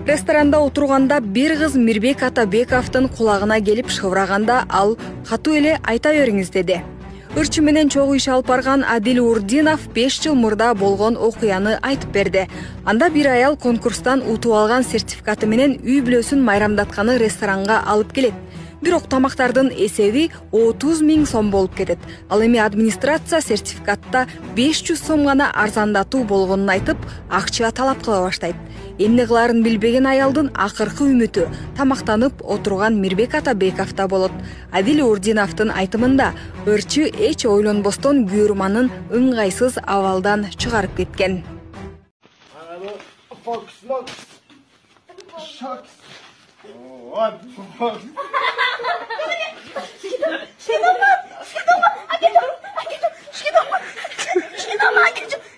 Ресторанда отурганда бир кыз Мирбек Атабековдун кулагына келип шыбыраганда ал катуу эле айта бериңиз деди. Ырчы менен чогуу иш алып барган Адил Урдинов 5 жыл мурда болгон окуяны айтып берди. Анда бир аял конкурстан утуп алган сертификаты менен үй бүлөсүн майрамдатканы ресторанга алып келет. Бирок тамактардын эсеби 30 000 сом болуп кетет. Ал эми администрация сертификатта 500 сом гана арзандатуу болгонун айтып, акча талап кыла баштайт. Эмне кыларын билбеген аялдын акыркы үмүтү тамактанып отурган Мирбек Атабековдо болот. Адил Урдиновдун айтымында ырчы эч ойлонбостон күйөрманын ыңгайсыз абалдан чыгарып кеткен. Что